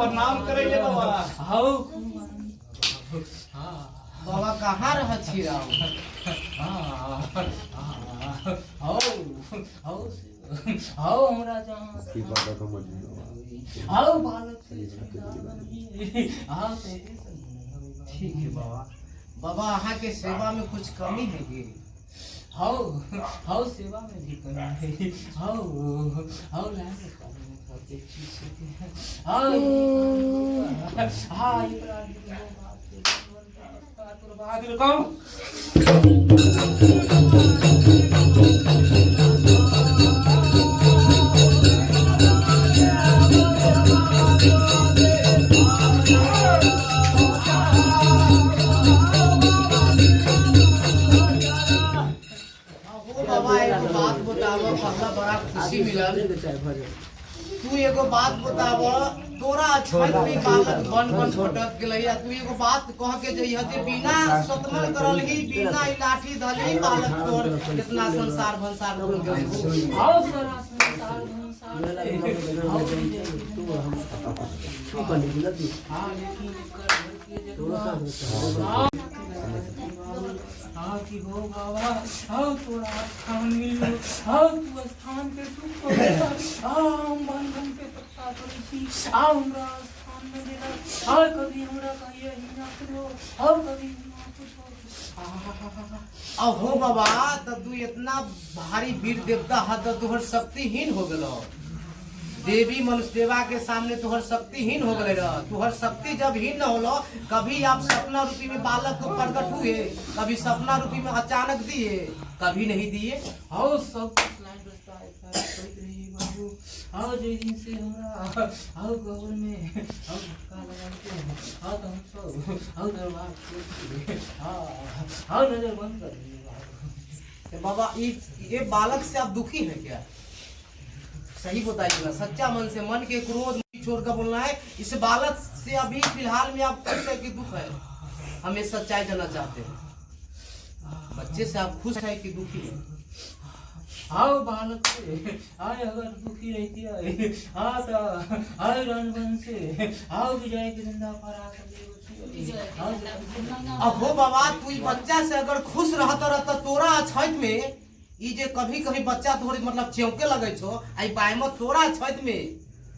प्रणाम करे बाबा कहाँ रह छी राव आओ हमरा जहाँ आओ बालक ठीक है बाबा। बाबा अहाँ के सेवा में कुछ कमी है गे? हाउ हाउ सेवा में भी कमी है। हाउ हाउ लाइन में कमी है करते चीज है। हाउ हां इब्राहिम को बड़ा खुशी मिलल। तू एगो बात बताब, तोरा छठ में बालक बन छोटक गेलैया, तू एगो बात कह के जइह जे बिना सतमन करल ही बिना लाठी धले बालक तोर कितना संसार भंसार हो गेल। आओ सारा संसार भंसार तू हम की बन गेल तू। हां लेकिन कर हाँ कि हो बाबा, हाँ तोरा स्थान मिलो, हाँ तू स्थान के सुख हो, हाँ हम बंधन के पत्ता करी छी, हाँ हमरा स्थान में देना, हाँ कभी हमरा कहिए ही ना करो, हाँ कभी ना पूछो। अब हो बाबा तब तू इतना भारी वीर देवता है तो तुहर शक्तिहीन हो गलो। देवी मनुष्य देवा के सामने तुहर शक्तिहीन हो गए रह। तुहर शक्ति जब हीन न होलो, कभी आप सपना रूपी में बालक को प्रकट हुए, कभी सपना रूपी में अचानक दिए, कभी नहीं दिए। आओ सब लाइन रास्ता है बाबू। आओ जे दिन से हमरा आओ गवन में आओ धक्का लगाते हैं, आओ तो हम सब आओ दरबार खोल आओ नजर बंद कर दीजिए बाबा। ये बालक से आप दुखी है क्या? सही बताइएगा, सच्चा मन से, मन के क्रोध छोड़कर बोलना है। इस बालक से अभी फिलहाल में आप खुश है कि दुख है? हमें सच्चाई जानना चाहते हैं। बच्चे से आप खुश है कि दुखी है? आओ बालक से आए अगर दुखी रहती है हाँ तो आए रणवन से आओ विजय के जिंदा पर आकर। अब हो बाबा तू बच्चा से अगर खुश रहता तोरा छठ में ई जे कभी कभी बच्चा तोहर मतलब चौके लगे छो, आई बायमत तोरा छठ में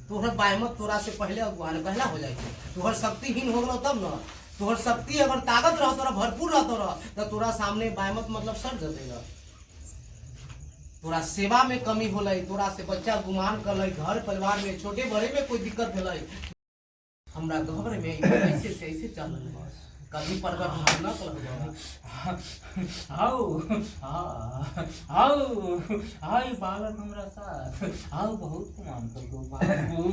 तोहर बायमत तोरा से पहले अगुआन पहला हो जाए। तोहर शक्तिहीन हो गलो तब न। तोहर शक्ति अगर ताकत रह तोरा भरपूर रह तो तोरा सामने बायमत मतलब सर जतेगा। तोरा सेवा में कमी होले, तोरा से बच्चा गुमान करले, घर परिवार में छोटे बड़े में कोई दिक्कत भेलै, हमरा घर में ऐसे से ऐसे चल रहा है। कभी प्रकट न कर। आओ आओ आई बालक हमरा साथ आओ बहुत गुमान कर दो बाबू।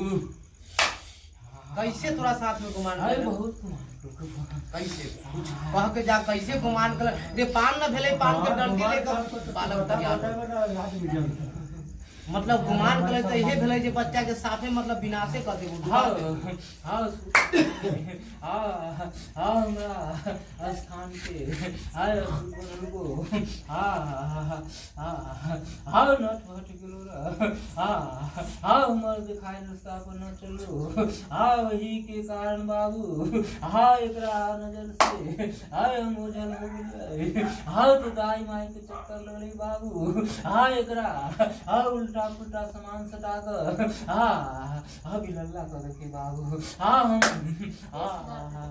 कैसे तोरा साथ में गुमान कर? बहुत गुमान कैसे कुछ कह के जा, कैसे गुमान कर रे? पान न भेले, पान के डंडी लेकर बालक तैयार मतलब गुमान करे तो ये भेले जे बच्चा के साथे मतलब विनाशे कर देबो। हां हां हां हमरा स्थान के आय रुको हां हां हां नट हट गेलो रे। हां हां उमर दिखाई रास्ता पर न चलो। हां वही के कारण बाबू हां एकरा नजर से आय हम ओझल हो गेलै। हां तो दाई माई के चक्कर लगले बाबू। हां एकरा हां उल्टा फुटा सामान सटा कर हाँ हाँ बिलल्ला कर के बाबू। हाँ हम हाँ